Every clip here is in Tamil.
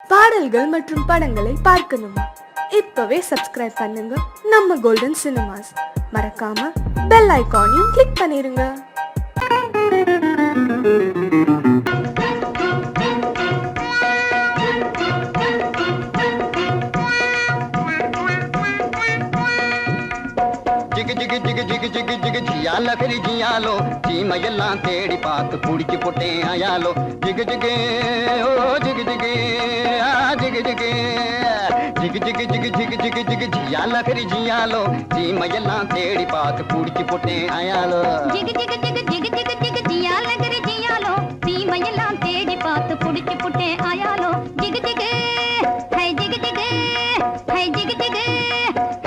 பாடல்கள் மற்றும் படங்களை பார்க்கணுமா? இப்பவே சப்ஸ்கிரைப் பண்ணுங்க நம்ம கோல்டன் சினிமாஸ். மறக்காம பெல் ஐகானையும் கிளிக் பண்ணிருங்க. ஜிகு ஜிகு ஜிகு ஜிகு ஜிகு ஜிகு ஜியால பெரி ஜியாலோ சீமையெல்லாம் தேடி பார்த்து குடிச்சு போட்டேன் ஆயாலோ ஜிகு ஜிகு ஓ ஜிகு ஜிகு ஆ ஜிகு ஜிகு ஜிகு ஜிகு ஜிகு ஜிகு ஜிகு ஜிகு ஜியால பெரி ஜியாலோ சீமையெல்லாம் தேடி பார்த்து குடிச்சு போட்டேன் ஆயாலோ ஜிகு ஜிகு ஜிகு ஜிகு ஜிகு ஜிகு ஜியால பெரி ஜியாலோ சீமையெல்லாம் தேடி பார்த்து குடிச்சு போட்டேன் ஆயாலோ ஜிகு ஜிகு ஹை ஜிகு ஜிகு ஹை ஜிகு ஜிகு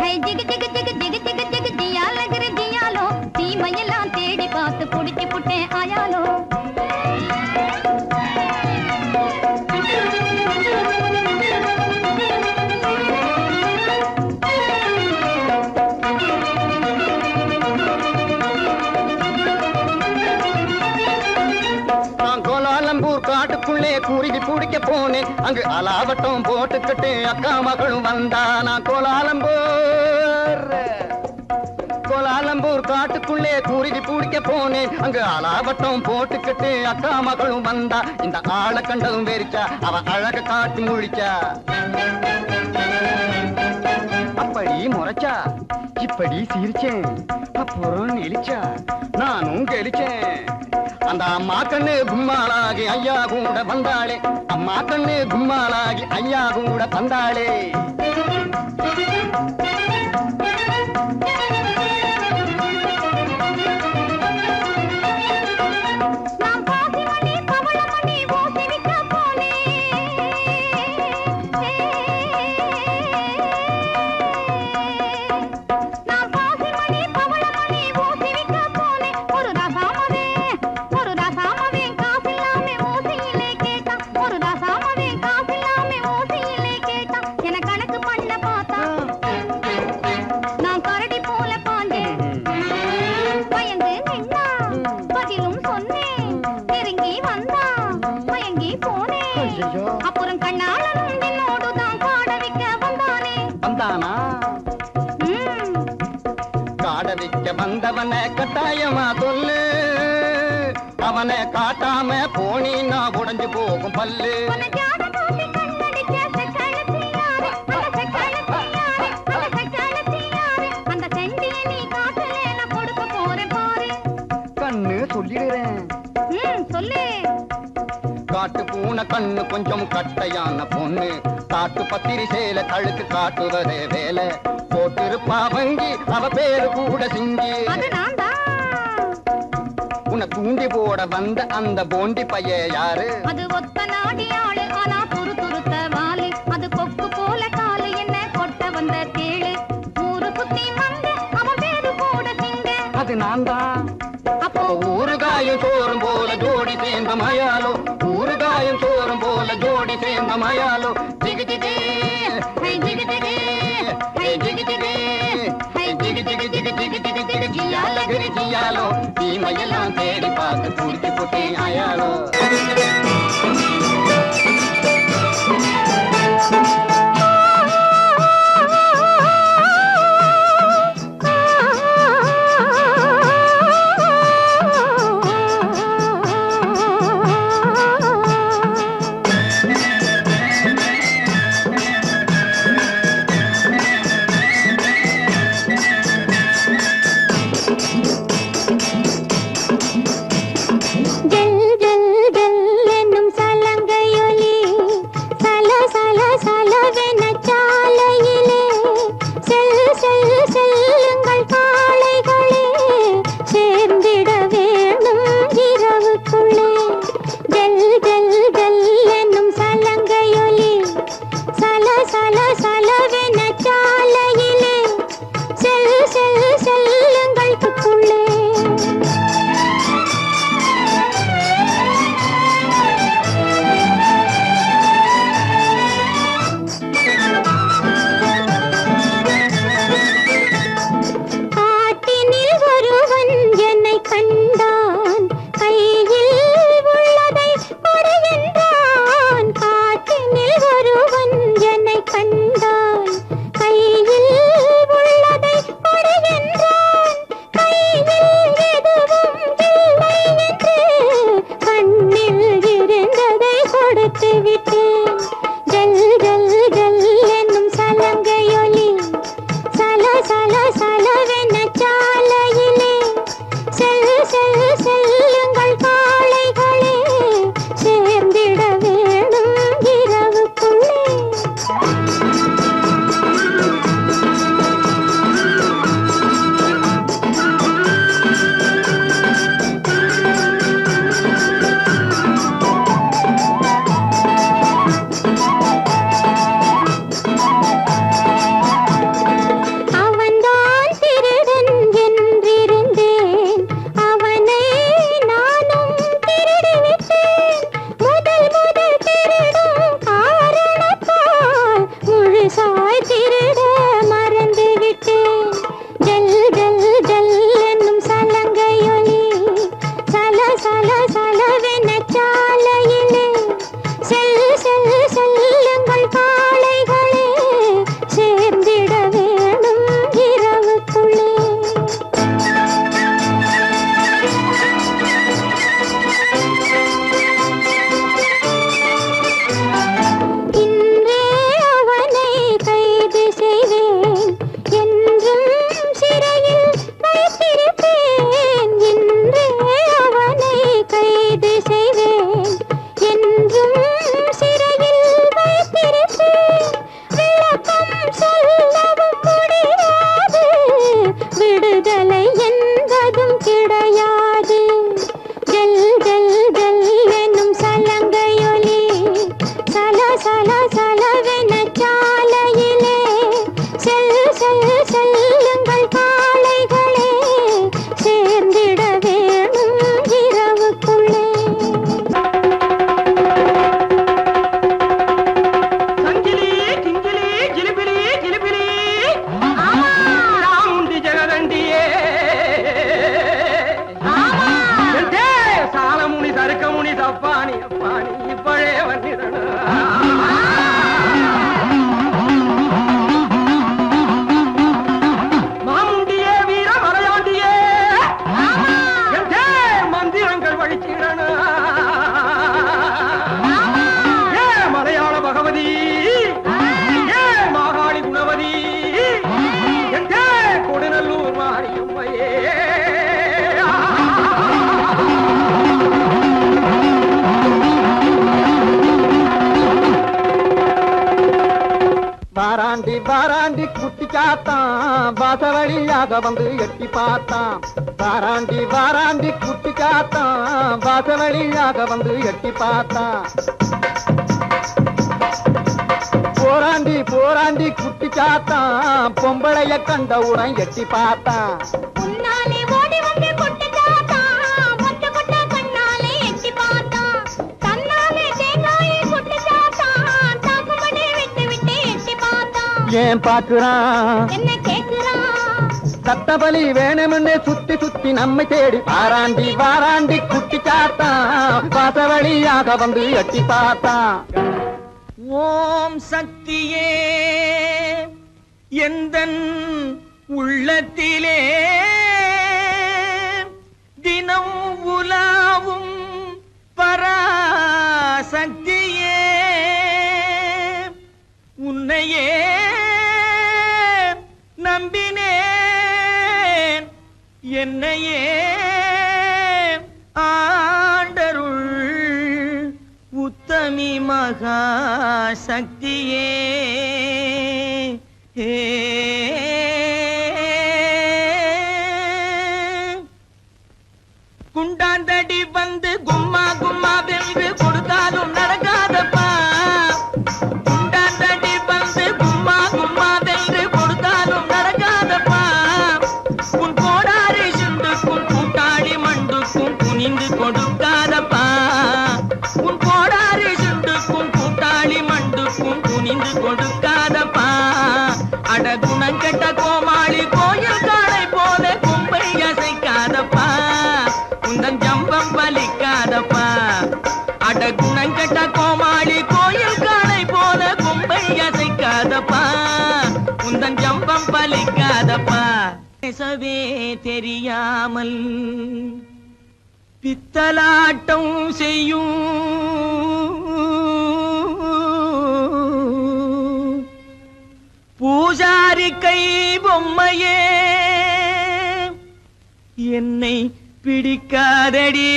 ஹை ஜிகு ஜிகு ஜிகு ஜிகு ஜிகு ஜிகு ஜியால பெரி ஜியாலோ சீமையெல்லாம் தேடி பார்த்து குடிச்சு போட்டேன் ஆயாலோ காட்டுக்குள்ளே குருவி பிடிக்க போனேன் அங்கு அலாவட்டம் போட்டுக்கிட்டு அக்கா மகளும் வந்தா நான் கோலாலம்பூர் காட்டுக்குள்ளே குருவி பிடிக்க போனேன் அங்கு அலாவட்டம் போட்டுக்கிட்டு அக்கா மகளும் வந்தா இந்த ஆளை கண்டதும் வெறிச்சா அவ அழக காட்டி முழிச்சா அப்படி முறைச்சா இப்படி சிரிச்சேன் அப்புறம் நெளிச்சா நானும் கெளிச்சேன் அந்த அம்மா கண்ணு கும்மாளாகி ஐயா கூட வந்தாளே அம்மா கண்ணு கும்மாளாகி ஐயா கூட வந்தாளே அப்புறம் கண்ணாளனும் என்னோடுதான் பாட வைக்க வந்தானே வந்தானா காட வைக்க வந்தவனை கட்டாயமா சொல்லு அவனை காட்டாம போனீன்னா உடைஞ்சு போகும் பல்லு அந்த செண்டிய நீ காட்டல நான் கொடுக்க போறேன் பாரு கண்ணு சொல்லிடுறேன் சொல்லு காட்டு பூனை கண்ணு கொஞ்சம் கட்டையான பொண்ணு காட்டு பத்திரி சேல கழுக்கு காட்டுவதே வேலை போட்டிருப்பா வங்கி அவ பேரு கூட சிங்கி உன்னை தூண்டி போட வந்த அந்த போண்டி பைய யாரு அது ஒத்த நாடி ஆளு ஆனா துரு துருத்த வாலு அது கொக்கு போல காலு என்ன கொட்ட வந்த கேளு ஊரு குத்தி வந்து அவன் பேரு கூட சிங்க அது நான் தான் அப்போ ஊறுகாயும் சோறும் போல ஜோடி சேர்ந்த மயாலோ ஊறுகாயும் சோறும் போல ஜோடி சேர்ந்த மயாலோ ஜிகு ஜிகு ஹை ஜிகு ஜிகு ஹை ஜிகு ஜிகு ஹை ஜிகு ஜிகு ஜிகு ஜிகு ஜிகு ஜிகு ஜியால கிரி ஜியாலோ தீமையெல்லாம் தேடி பார்த்து குடிச்சு போட்டேன் ஆயாலோ என்னும் வாராண்டி வாராண்டி குட்டி சாத்தான் வாசவழியாக வந்து எட்டி பார்த்தான். வாராண்டி வாராண்டி குட்டி சாத்தான் வாசவழியாக வந்து எட்டி பார்த்தான். போராண்டி போராண்டி குட்டி சாத்தான் பொம்பளைய கண்டவுடன் எட்டி பார்த்தான். உன்னாலே ஓடி வந்து கொட்டு சாத்தான் மொத்த கொட்ட கண்ணாலே எட்டி பார்த்தான். தன்னாலே தேங்காயை கொட்டு சாத்தான் தாக்குமடி விட்டு விட்டு எட்டி பார்த்தான். ஏன் பார்க்கிறான் என்ன கேட்கிறான்? சத்தபலி வேணும்னு சுத்தி சுத்தி நம்மை தேடி வாராண்டி வாராண்டி குட்டி சாத்தான் வாசவழியாக வந்து எட்டி பார்த்தான். ஓம் சக்தியே எந்தன் உள்ளத்திலே தினம் உலாவும் பராசக்தியே உன்னையே நம்பினேன் என்னையே ஆண்டருள் உத்தமி மகாசக்தியே. குண்டாந்தடி வந்து கும்மா கும்மா வென்று கொடுத்தாலும் நடக்காதப்பா. குண்டாந்தடி வந்து கும்மா கும்மா வென்று கொடுத்தாலும் நடக்காதப்பா. உன் கோடாரி சுண்டுக்கும் கூட்டாளி மண்டுக்கும் குனிந்து கொடுக்காதப்பா. உன் கோடாரி சுண்டுக்கும் கூட்டாளி மண்டுக்கும் குனிந்து கொடுக்காதப்பா. அட குணங்கெட்ட கோமாளி கோயில் காளை போல கும்பை அசைக்காதப்பா. உந்தன் ஜம்பம் பலிக்காதப்பா. அட குணங்கெட்ட கோமாளி கோயில் காளை போல கும்பை அசைக்காதப்பா. உந்தன் ஜம்பம் பலிக்காதப்பா. பேசவே தெரியாமல் பித்தலாட்டம் செய்யும் பூஜாரி கை பொம்மையே என்னை பிடிக்காதடி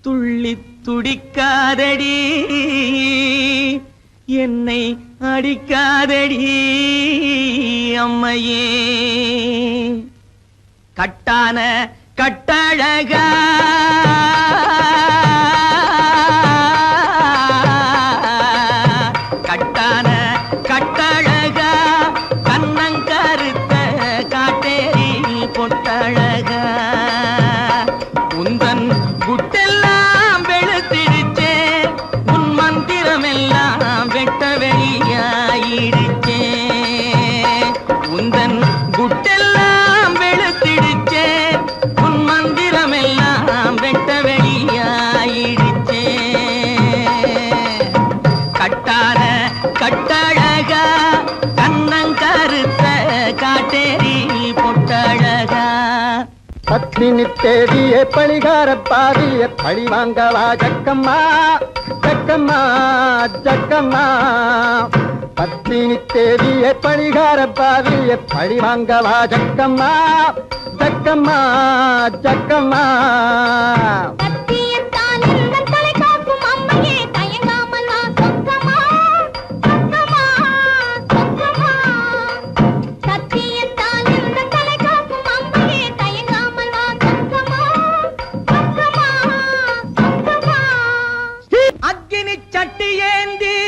துள்ளி துடிக்காதடி என்னை அடிக்காதடி அம்மையே. கட்டான கட்டழகா கட்டான கட்டழகா கண்ணங்கருத்த காட்டேரி பொட்டழகா உந்தன் குட்டெல்லாம் வெளுத்திடுச்சே. உன் மந்திரமெல்லாம் வெட்ட வெளியாயிடுச்சே. உந்தன் குட்டெல்லாம் வெளுத்திடுச்சே. உன் மந்திரமெல்லாம் வெட்ட வெளியாயிடுச்சே. கட்டான கட்டழகா கண்ணங்கருத்த காட்டேரி பொட்டழகா. பத்மினி தேடிய பழிகார பாதிய பழி வாங்கவா ஜக்கம்மா ஜக்கம்மா ஜக்கம்மா. பத்மினி தேடிய பழிகார பாதிய பழி வாங்கவா ஜக்கம்மா ஜக்கம்மா ஜக்கம்மா. சத்தியத்தால் எந்தன் தலை காக்கும் அம்மையே தயங்காமல் வா சொக்கமா சொக்கமா சொக்கமா. சத்தியத்தால் எந்தன் தலை காக்கும் அம்மையே தயங்காமல் வா சொக்கமா சொக்கமா சொக்கமா. அக்கினி சட்டி ஏந்தி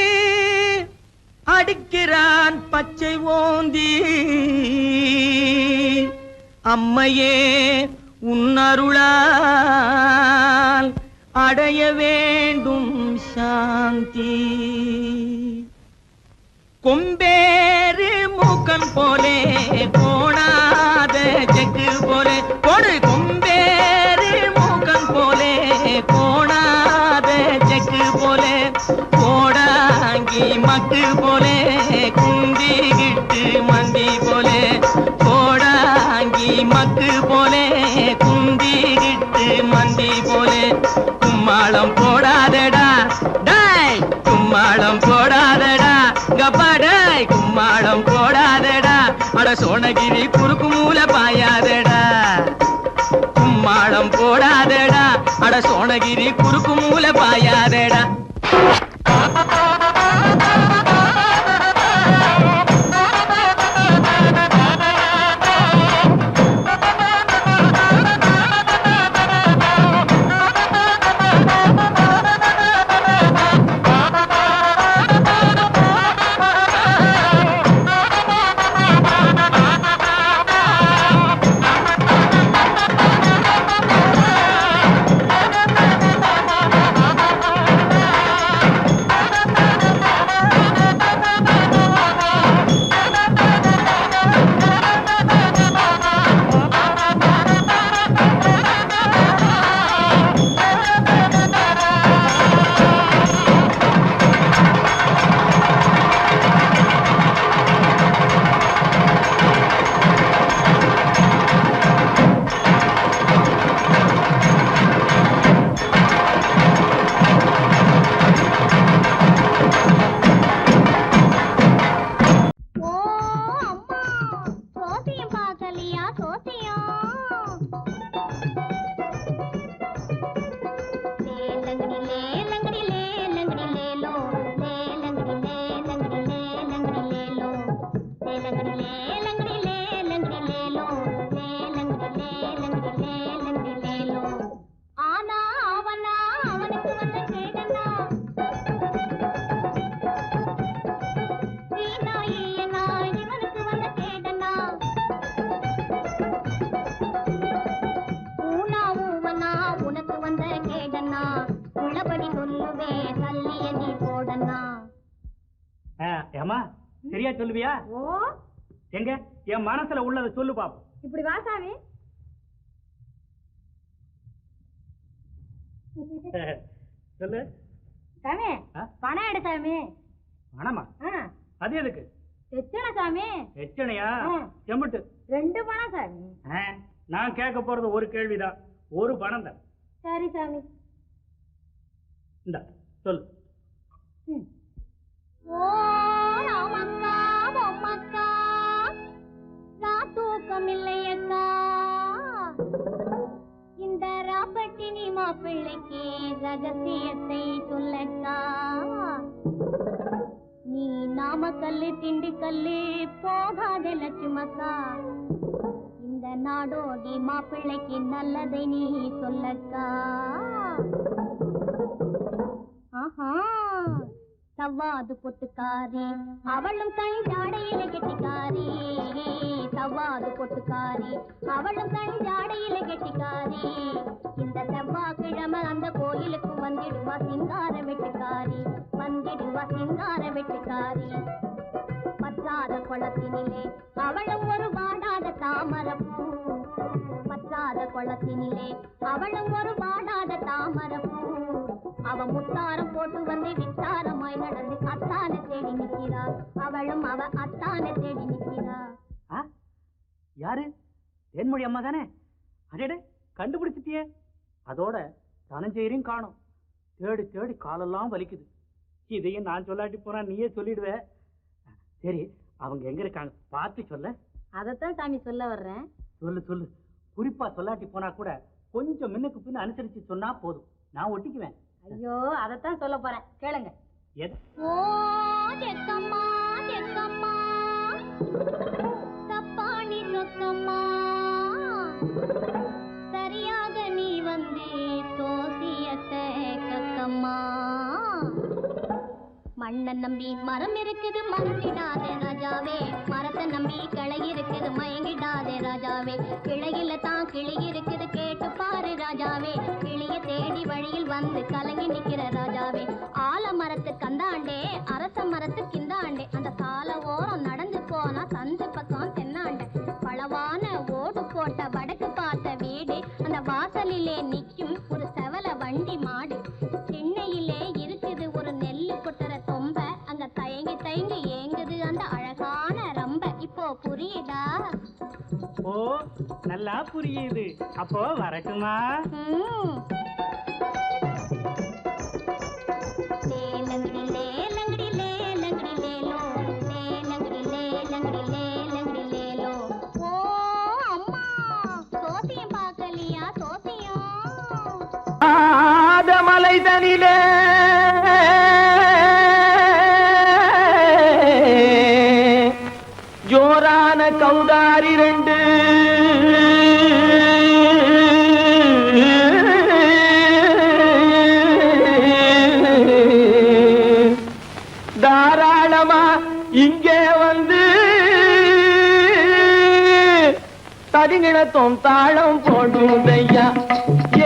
அடிக்கிறான் பச்சை ஓந்தி. அம்மையே உன்னருளால் அடைய வேண்டும் சாந்தி. கொம்பேறு மூக்கன் போலே கோணாத செக்கு போலே கொடு. கொம்பேறு மூக்கன் போலே கோணாத செக்கு போலே கோடாங்கி மக்கு போலே குந்திகிட்டு மந்தி போலே கோடாங்கி மக்கு போலே குந்திகிட்டு மந்தி போலே. கும்மாளம் போடாதடா டேய் கும்மாளம் போடாதடா கப்பாடாய் கும்மாளம் போடாதடா. அட சோனகிரி குறுக்கு மூல பாயாதடா. கும்மாளம் போடாதடா அட சோனகிரி குறுக்கு மூல பாயாதடா. ஏமா சரியா சொல்லுவியா? ஓ எங்க என் மனசுல உள்ளதை சொல்லு பாப்போம். இப்படி வா சாமி. சொல்லு சாமி பணம் எடு சாமி. பணமா? அது எதுக்கு? எச்சனை சாமி. எச்சனையா? எம்பிட்டு? 2 பணம் சாமி. நான் கேட்க போறது ஒரு கேள்விதான், ஒரு பணம் தான். சரி சாமி. இந்த சொல்லு. ஓ ராமக்கா பொம்மக்கா தூக்கம் இல்லையக்கா, இந்த ராப்பட்டினி மாப்பிள்ளைக்கு ரகசியத்தை சொல்லக்கா. நீ நாமக்கல்லு திண்டுக்கல்லு போகாத லட்சுமக்கா, இந்த நாடோடி மாப்பிள்ளைக்கு நல்லதை நீ சொல்லக்கா. ஆஹா சவ்வாது பொட்டுக்காரி அவளும் கண் ஜாடையில கெட்டிக்காரி, சவ்வாது பொட்டுக்காரி அவளும் கண் ஜாடையில கெட்டிக்காரி. இந்த செவ்வாய்க்கிழமை அந்த கோயிலுக்கு வந்திடுவா சிங்கார வெட்டுக்காரி, வந்திடுவா சிங்கார வெட்டுக்காரி. பற்றாத குளத்தினிலே அவளும் ஒரு வாடாத தாமரப்பூ, பற்றாத குளத்தினிலே அவளும் ஒரு வாடாத தாமரப்பூ. அவ முத்தாரம் போட்டு வந்து வித்தாரமாய் நடந்து அத்தானை தேடி நிற்கிறா, அவளும் அவ அத்தானை தேடி நிற்கிறா. யாரு? தேன்மொழி அம்மா தானே? அடே கண்டுபிடிச்சிட்டியே. அதோட தனஞ்செயரையும் காணும். தேடி தேடி காலெல்லாம் வலிக்குது. இதையும் நான் சொல்லாட்டி போனா நீயே சொல்லிடுவ. சரி அவங்க எங்க இருக்காங்க பார்த்து சொல்ல. அதத்தான் சாமி சொல்ல வர்றேன். சொல்லு சொல்லு. குறிப்பா சொல்லாட்டி போனா கூட கொஞ்சம் முன்னுக்கு பின்ன அனுசரிச்சு சொன்னா போதும், நான் ஒட்டிக்குவேன். ஐயோ அதத்தான் சொல்ல போறேன், கேளுங்க. எது? ஓ ஜெக்கம்மா ஜெக்கம்மா தப்பாணி சொக்கம்மா, சரியாக நீ வந்து சோசியத்தை கக்கம்மா. மண்ணை நம்பி மரம் இருக்குது மறந்திடாதே ராஜாவே, மரத்தை நம்பி கிளை இருக்குது மயங்கிடாதே ராஜாவே. கிளையில தான் கிளி இருக்குது கேட்டு பாரு ராஜாவே, கிளிய தேடி வழியில் வந்து கலங்கி நிக்கிற ராஜாவே. ஆல மரத்து கந்தாண்டே அரச மரத்து கிந்தாண்டே, அந்த சால ஓரம் நடந்து போனா சந்து பக்கம் தென்னாண்டே. பளவான ஓடு போட்ட வடக்கு பார்த்த வீடு, அந்த வாசலிலே நிக்கும் ஒரு செவல வண்டி மாடு. சென்னையிலே இருக்குது ஒரு நெல்லு கொட்டுற தொம்ப, அங்க தயங்கி தயங்கி ஏங்குது அந்த அழகான ரம்ப. இப்போ புரியுதா? ஓ நல்லா புரியுது. அப்போ வரட்டுமா? லேலங்கடி லேலங்கடி லேலங்கடி லேலோ, லேலங்கடி லேலங்கடி லேலங்கடி லேலோ. ஓ அம்மா சோசியம் பார்க்கலையா? சோசியம் மலை தனிலே ஜோரான கௌதாரி 2 தாராளமா இங்கே வந்து தடிநிலத்தும் தாளம் போடுதையா.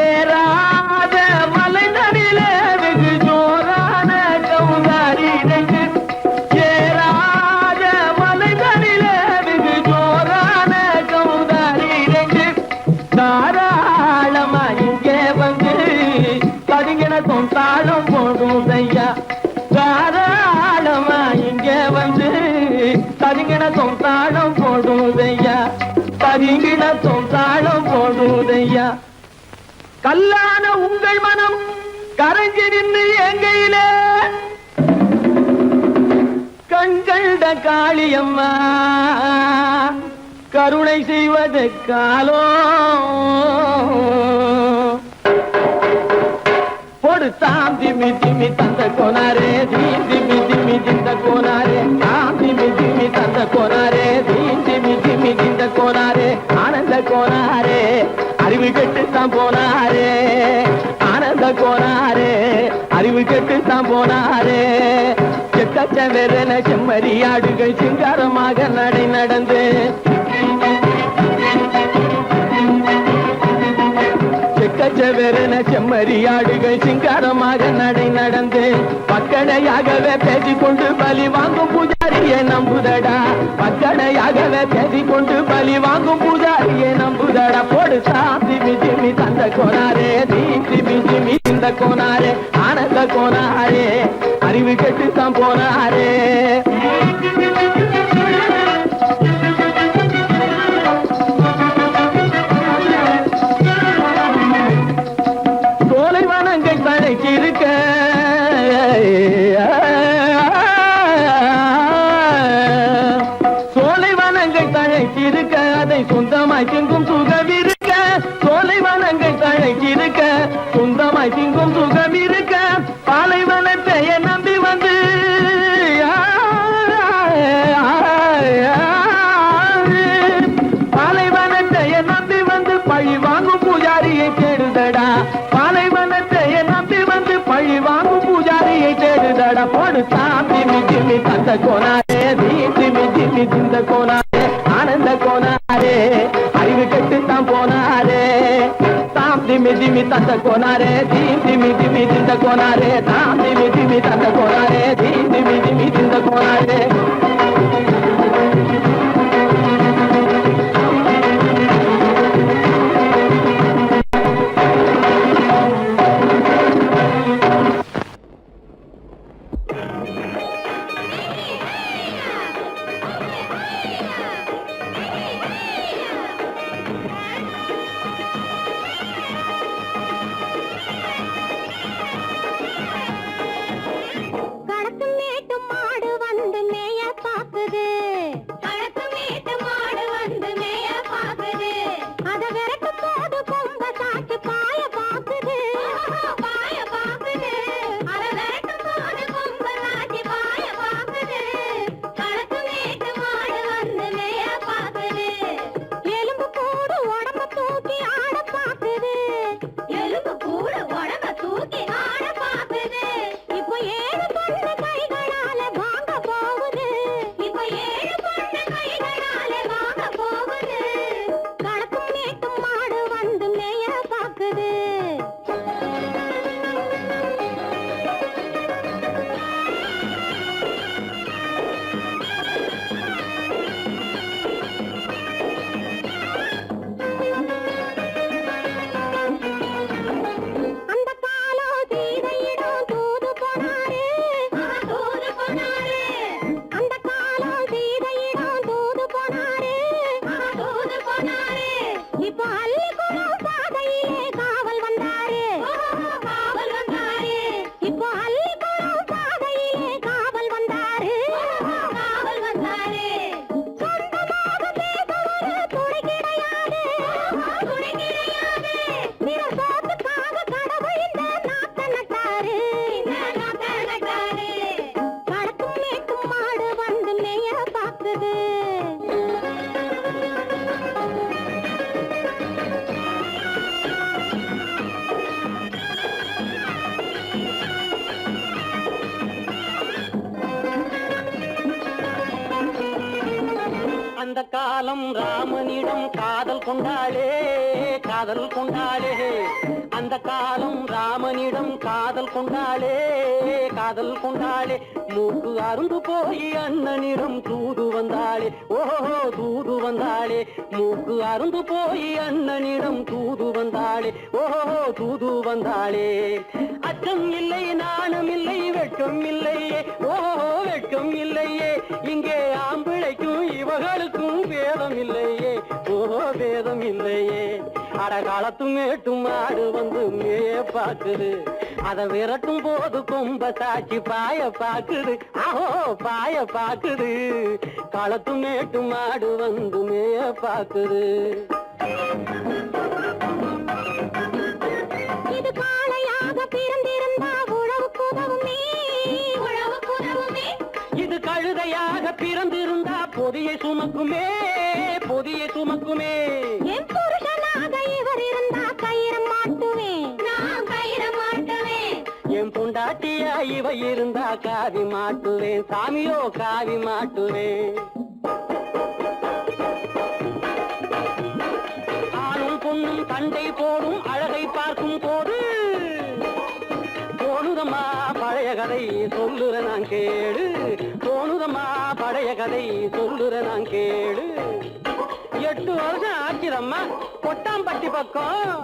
ஏறாத மலை தனிலே வெகு ஜோரான கௌதாரி 2, ஏறாத மலை தனிலே வெகு ஜோரான கௌதாரி 2, தாராளமா இங்கே வந்து தடிநிலத்தும் தாளம் போடுதையா. தாராளமா இங்கே வந்து தடிநிலத்தும் தாளம் போடுதையா, தரிங்கிணத்தும் தாளம் போடுதையா. கல்லான உங்கள் மனம் கரைஞ்சி நின்று எங்கையிலே கண்கண்ட காளியம்மா கருணை செய்வது காலோ. பொடு தாம் திமி திமி தந்த கோனாரே, தீம் திமி திமி திந்த கோனாரே, தாம் திமி திமி தந்த கோனாரே, தீம் திமி திமி திந்த கோனாரே. ஆனந்த கோனாரே அறிவு கெட்டுத்தான் போனாரே, ஆனந்த கோனாரே அறிவு கெட்டுத்தான் போனாரே. செக்கச்சவென செம்மறியாடுகள் சிங்காரமாக நடை நடந்து, செக்கச்சவென செம்மறியாடுகள் சிங்காரமாக நடை நடந்து பக்கடையாகவே பேசிக்கொண்டு பலி வாங்கும் பூஜாரியை நம்புதடா. பக்கடையாகவே பேசிக்கொண்டு பலி வாங்கும் பூஜாரியை நம்புதடா. போடு சாமி திமி தந்த கோனாரே திமி திமி இந்த கோனாரே ஆனந்த கோனாரே அறிவு கெட்டுத்தான் போனாரே. சோலைவனங்கள் தழைச்சிருக்க சோலைவனங்கள் தழைச்சிருக்க அதை சொந்தமாய் திங்கும் சுகம் இருக்க. சோலைவனங்கள் தழைச்சிருக்க சொந்தமாய் திங்கும் சுகம் இருக்க. பாலைவனத்தை நம்பி வந்து பாலைவனத்தை நம்பி வந்து பழி வாங்கும் பூஜாரியை தேடுதடா. பாலைவனத்தை நம்பி வந்து பழி வாங்கும் பூஜாரியை தேடுதடா. போடு சாமி திமி தந்த கோனாரே திமி திமி திந்த கோனாரே ஆனந்த கோனாரே அறிவு கெட்டுத்தான் போனாரே. தாம் திமி திமி தந்த கோனாரே திமி திமி திந்த கோனாரே தாம் திமி திமி தந்த கோனாரே திமி திமி திந்த கோனாரே. அந்த காலம் ராமனிடம் காதல் கொண்டாளே காதல் கொண்டாளே. அந்த காலம் ராமனிடம் காதல் கொண்டாளே காதல் கொண்டாளே. மூக்கு அருந்து போய் அண்ணனிடம் தூது வந்தாளே ஓஹோ தூது வந்தாளே. மூக்கு அருந்து போய் அண்ணனிடம் தூது வந்தாளே ஓஹோ தூது வந்தாளே. அச்சம் இல்லை நாணம் இல்லை வெட்கம் இல்லையே ஓஹோ வெட்கம் இல்லையே. இங்கே ஆம்பிளைக்கும் இவர்களுக்கும் வேதம் இல்லையே ஓஹோ வேதம் இல்லையே. அடகாலத்து மேட்டும் ஆடு வந்து மேய பாக்குது. அதை விரட்டும் போது கொம்ப சாட்சி பாய பாக்குது ஆஹோ பாய பாக்குது. களத்து மேட்டும் ஆடு வந்து மேய பாக்குது. இது காளையாக பிறந்திருந்தா உழவுக்கு உதவுமே உழவுக்கு உதவுமே. இது கழுதையாக பிறந்திருந்தா பொதியை சுமக்குமே பொதியை சுமக்குமே. என் புருஷனாக இவர் இருந்தா கயிறு மாட்டுவேன் நான் கயிறு மாட்டுவேன். என் பொண்டாட்டியா இவ இருந்தா காவி மாட்டுவேன் சாமியோ காவி மாட்டுவேன். ஆணும் பொண்ணும் உன் கண்டை போடும் அழகை பார்க்கும் போது தோணுதம்மா பழைய கதை சொல்லுற நான் கேளு, தோணுதம்மா பழைய கதை சொல்லுற நான் கேளு. 8 வருஷம் ஆச்சுதம்மா கொட்டாம்பட்டி பக்கம்.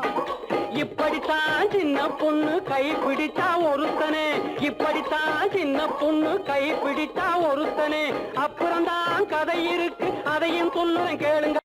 இப்படித்தான் சின்ன பொண்ணு கை பிடித்தா ஒருத்தனே, இப்படித்தான் சின்ன பொண்ணு கை பிடித்தா ஒருத்தனே. அப்புறம்தான் கதை இருக்கு, அதையும் சொல்லுறேன் கேளுங்க.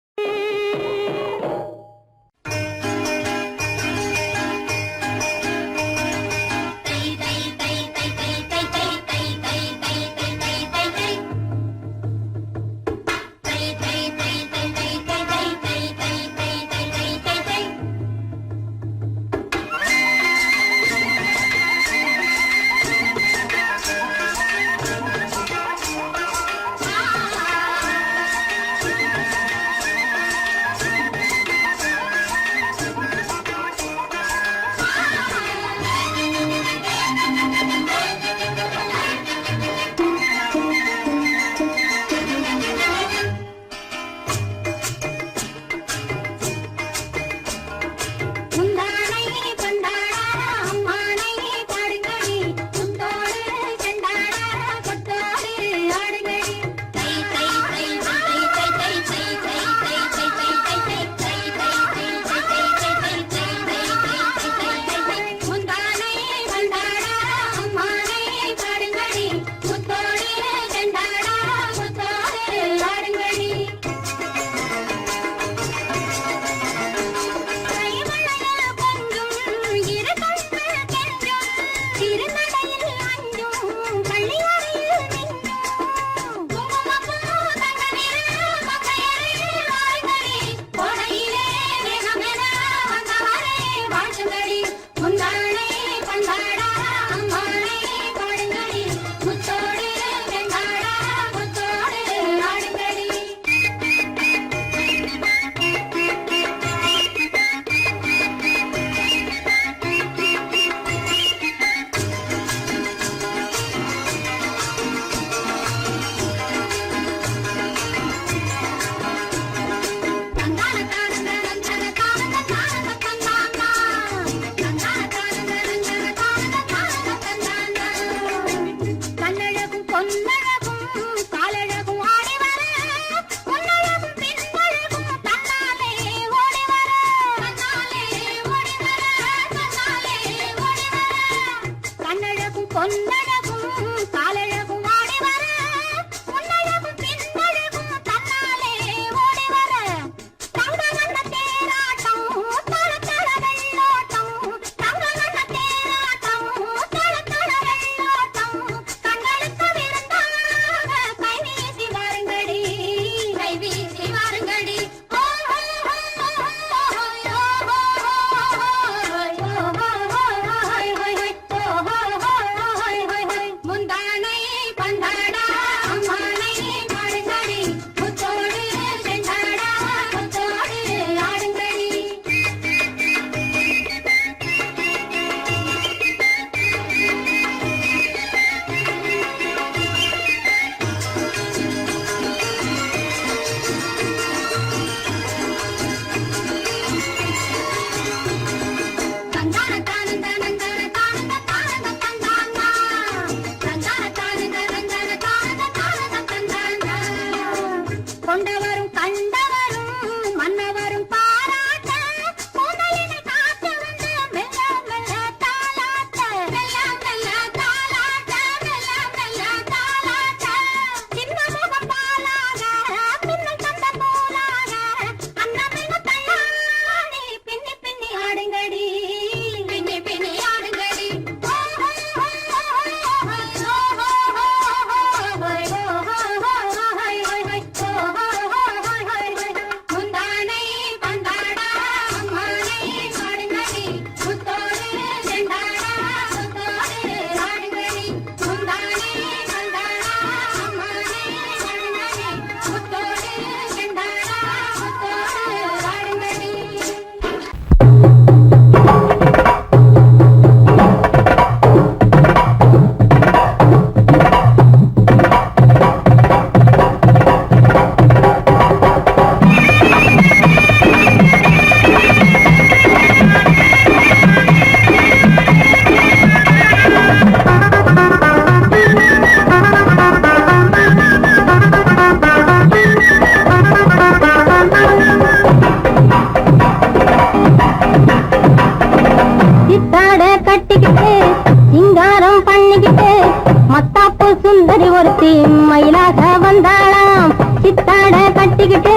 சுந்தரி ஒருத்தி மயிலாக வந்தாளாம் சித்தாட கட்டிக்கிட்டு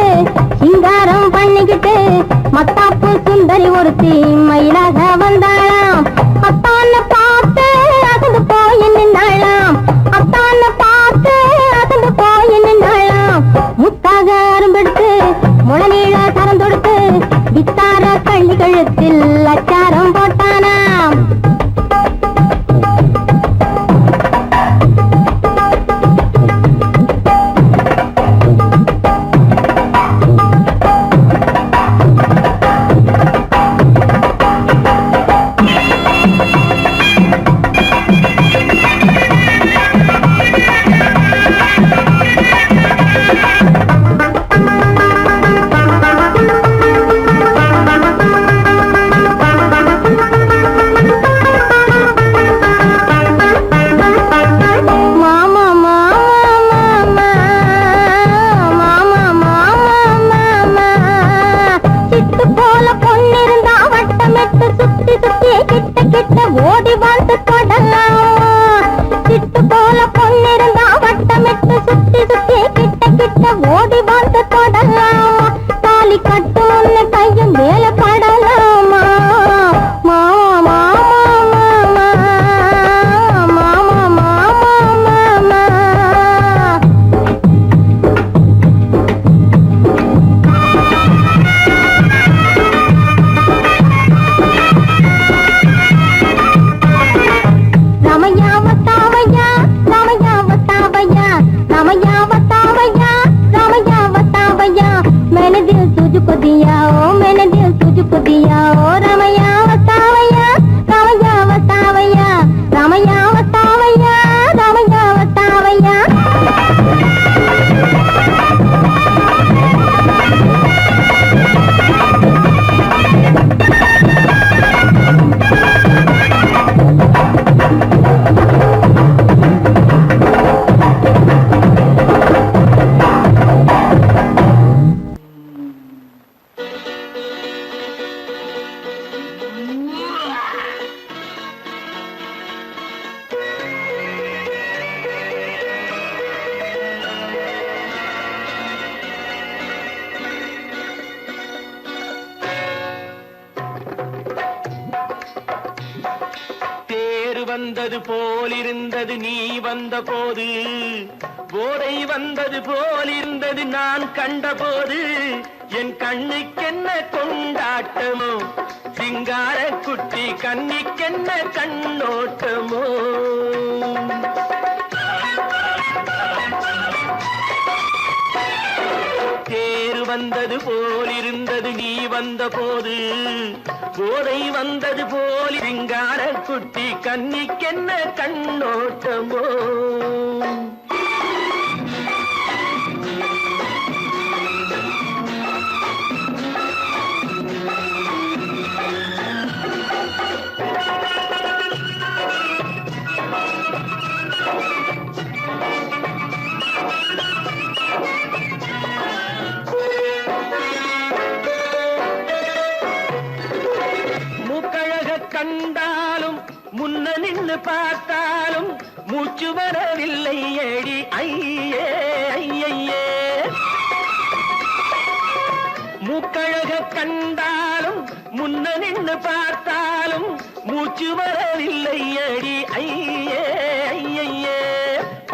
சிங்காரம் பண்ணிக்கிட்டு மத்தாப்பு சுந்தரி ஒருத்தி மயிலாக வந்தாளாம் அத்தான பார்த்து அசந்து போய் நின்னாளாம் அத்தான பார்த்து அசந்து போய் நின்னாளாம் முத்தாக அரும்பெடுத்து முளநீள சரம் தொடுத்து வித்தார கள்ளி கழுத்தில் அச்சாரம் போட்டானாம் ஓடி வந்து தொடலாம் சிட்டு போல பொண்ணிருந்தா வட்டமிட்டு சுத்தி சுத்தி கிட்ட கிட்ட ஓடி வந்து தொடலாம் தாலி கட்டு முன்ன கையும் மேல படலாமா மாமா மாமா மாமா மாமா மாமா तुझको दिया ओ मैंने दिल तुझको दिया ओ रामैया वतावैया रामैया वतावैया रामैया वतावैया रामैया वतावैया வந்தது போலிருந்தது நீ வந்த போது போதை வந்தது போலிருந்தது நான் கண்டபோது என் கண்ணுக்கென்ன கொண்டாட்டமோ சிங்கார குட்டி கண்ணிக்கென்ன கண்ணோட்டமோ தேர் வந்தது போலிருந்தது நீ வந்த போது போதை வந்தது போல் சிங்கார குட்டி கண்ணிக்கென்ன கண்ணோட்டமோ கண்டாலும் முன்ன நின்று பார்த்தாலும் மூச்சு வரவில்லை ஏடி ஐயே ஐயே மூக்கழக கண்டாலும் முன்ன நின்று பார்த்தாலும் மூச்சு வரவில்லை ஏடி ஐயே ஐயே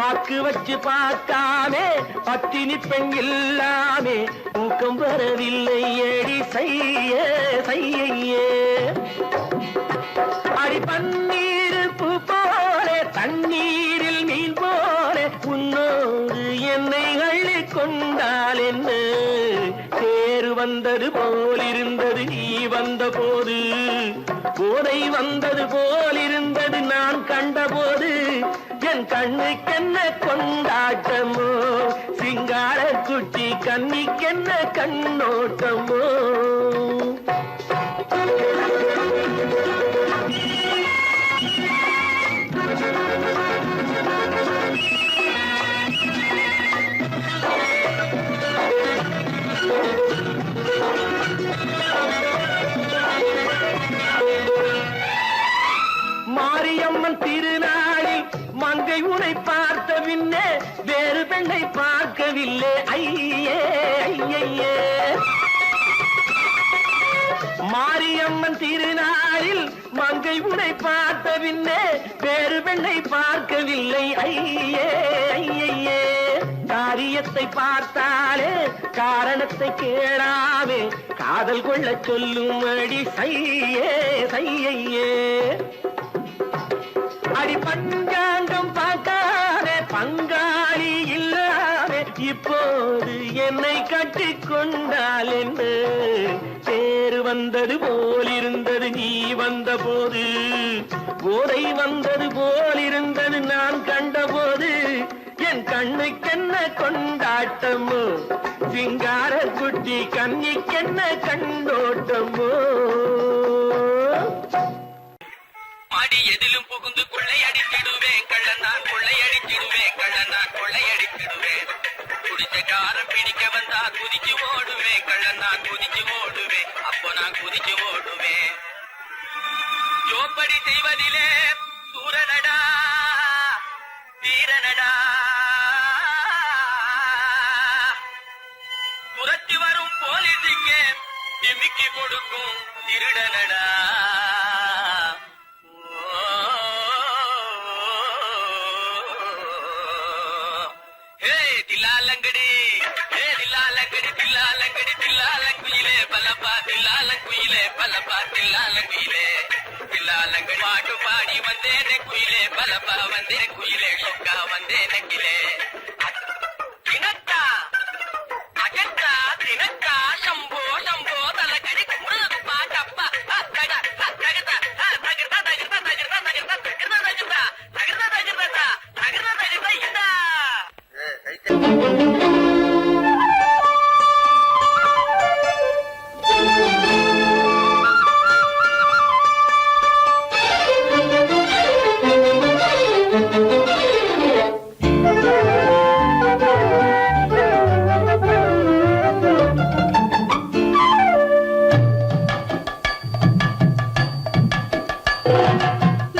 பாக்கு வச்சு பார்க்காமே பத்தினி பெண் இல்லாமே ஊக்கம் வரவில்லை ஏடி செய்ய செய்யே அடி பன்னீர் பூ போல தண்ணீரில் மீன் போல உன்னோடு என்னை அள்ளி கொண்டால் என்ன தேர் வந்தது போலிருந்தது நீ வந்த போது போதை வந்தது போலிருந்தது நான் கண்டபோது என் கண்ணுக்கென்ன கொண்டாட்டமோ சிங்கார குட்டி கண்ணிக்கென்ன கண்ணோட்டமோ மாரியம்மன் திருநாளில் மங்கை உனை பார்த்த பின்னே பார்க்கவில்லை ஐயே ஐயே. மாரியம்மன் திருநாளில் மங்கை உன்னை பார்த்த பின்னே வேறு பெண்ணை பார்க்கவில்லை ஐயே ஐயே. காரியத்தை பார்த்தாலே காரணத்தை கேளாமே காதல் கொள்ள சொல்லும்படி சையே சையே. அடி பஞ்சாங்கம் பார்த்தாலே பங்காளி இல்லாமே இப்போது என்னை கட்டிக் கொண்டால் என்ன? தேர் வந்தது போலிருந்தது நீ வந்த போது, போதை வந்தது போலிருந்தது நான் கண்டபோது, என் கண்ணுக்கென்ன கொண்டாட்டமோ சிங்கார குட்டி கண்ணிக்கென்ன கண்டோட்டமோ. மாடி எதிலும் புகுந்து கொள்ளையடித்திடுவேன் கள்ளன் நான் கொள்ளையடித்திடுவேன் கள்ளன் நான் கொள்ளையடித்திடுவேன். குடிச்சக்காரன் பிடிக்க வந்தா குதிச்சு ஓடுவேன் கள்ளன் நான் குதிச்சு ஓடுவேன் அப்போ நான் குதிச்சு ஓடுவேன். ஜோப்படி செய்வதிலே சூரனடா வீரனடா துரத்தி வரும் போலீஸுக்கு திமிக்கி கொடுக்கும் திருடனடா. தில்லாலங்கடி தில்லாலங்கடி தில்லாலங்கடி தில்லாலங்குயிலே பலப்பா தில்லாலங்குயிலே பலப்பா தில்லாலங்குயிலே தில்லாலங்கடி பாட்டு பாடி வந்தேனே குயிலே பலப்பா வந்தே குயிலே சொக்கா வந்தே நக்கிலே. தினக்கா அஜந்தா தினக்கா சம்போ சம்போ தலக்கடி கும்பப்பா டப்பா தகதா தகதா தகதா தகதா தகதா தகதா தகதா தகதா தகதா தகதா தகதா தகதா இதா.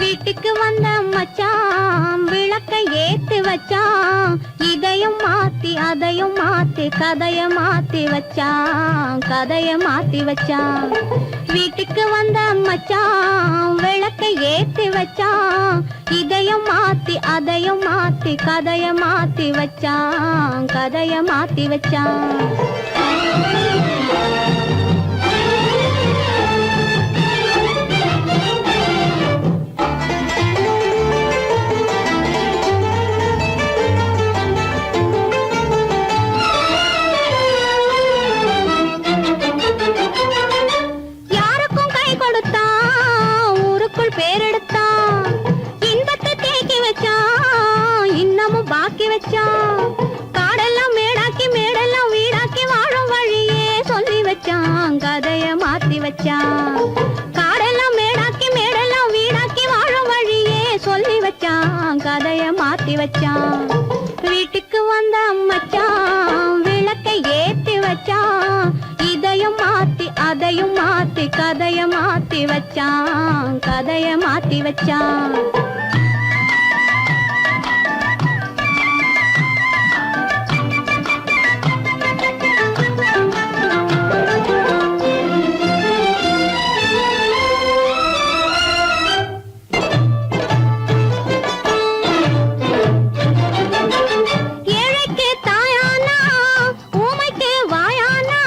வீட்டுக்கு வந்த மச்சான் விளக்க ஏத்து வச்சான், இதையும் மாத்தி அதையும் மாத்தி கதைய மாத்தி வச்சான் கதைய மாத்தி வச்சான். வீட்டுக்கு வந்த மச்சான் விளக்க ஏத்தி வச்சான், இதையும் மாத்தி அதையும் மாத்தி கதைய மாத்தி வச்சான் கதைய மாத்தி வச்சான். யாருக்கும் கை கொடுத்தான் ஊருக்குள் பேரெடுத்தான், இன்பத்தை தேக்கி வச்சான் இன்னமும் பாக்கி வச்சான். காடெல்லாம் மேடாக்கி மேடெல்லாம் வீடாக்கி வாழும் வழியே சொல்லி வச்சான் கதைய மாத்தி வச்சான். காடெல்லாம் மேடாக்கி மேடெல்லாம் வீடாக்கி வாழும் வழியே சொல்லி வச்சான் கதைய மாத்தி வச்சான். வீட்டுக்கு வந்த மச்சான் விளக்கை ஏத்தி வச்சான், இதையும் மாத்தி அதையும் மாத்தி கதைய மாத்தி வச்சான் கதைய மாத்தி வச்சான். ஏழைக்கு தாயானா ஊமைக்கு வாயானா,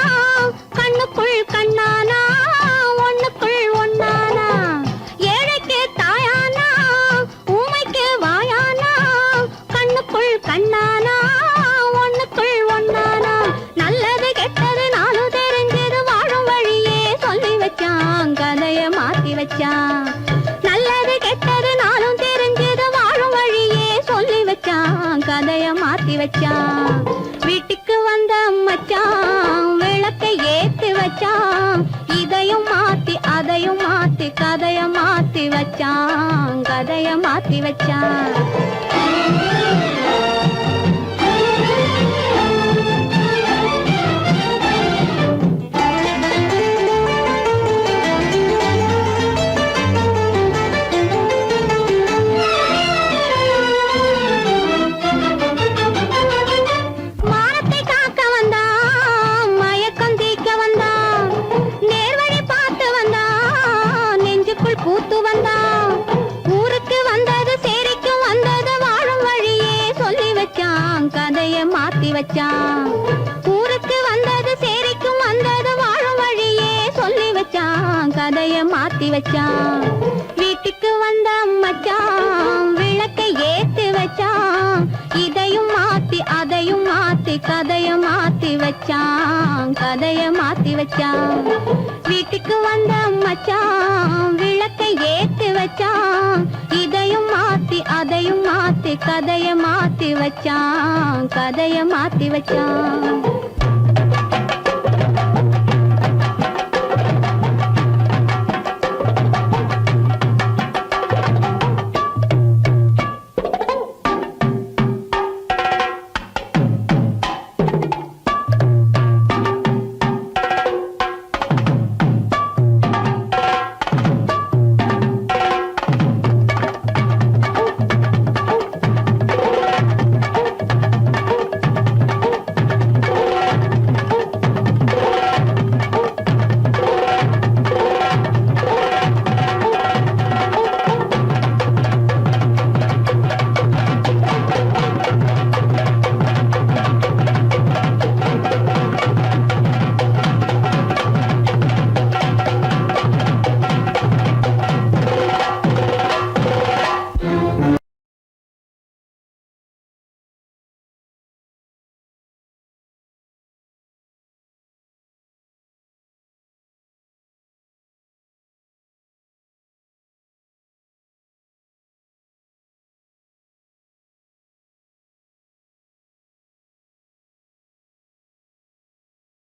கண்ணுக்குள் கண்ணானா ஒண்ணுக்குள் ஒண்ணானா. ஏழைக்கு தாயானா ஊமைக்கு வாயானா, கண்ணுக்குள் கண்ணானா ஒண்ணுக்குள் ஒண்ணானா. நல்லது கெட்டது நானும் தெரிஞ்சது வாழும் வழியே சொல்லி வச்சான் கதைய மாத்தி வச்சான். நல்லது கெட்டது நானும் தெரிஞ்சது வாழும் வழியே சொல்லி வச்சான் கதைய மாத்தி வச்சான். வீட்டுக்கு வந்த மச்சான் விளக்கை ஏத்தி வச்சான், இதையும் மாத்தி அதையும் மாத்தி கதைய மாத்தி வச்சான் கதைய மாத்தி வச்சான். மானத்தை கதைய மாத்தி வச்சான். ஊருக்கு வந்தது சேரிக்கும் வந்தது வாழும் வழியே சொல்லி வச்சான், கதைய மாத்தி வச்சான். வீட்டுக்கு வந்த மச்சான் விளக்கை ஏத்தி வச்சான், இதையும் மாத்தி அதையும் மாத்தி கதைய மாத்தி வச்சான், கதைய மாத்தி வச்சான். வீட்டுக்கு வந்த மச்சான் விளக்கை ஏத்தி வச்சான், இதையும் மாத்தி அதையும் மாத்தி கதைய மாத்தி வச்சான், கதைய மாத்தி வச்சான்.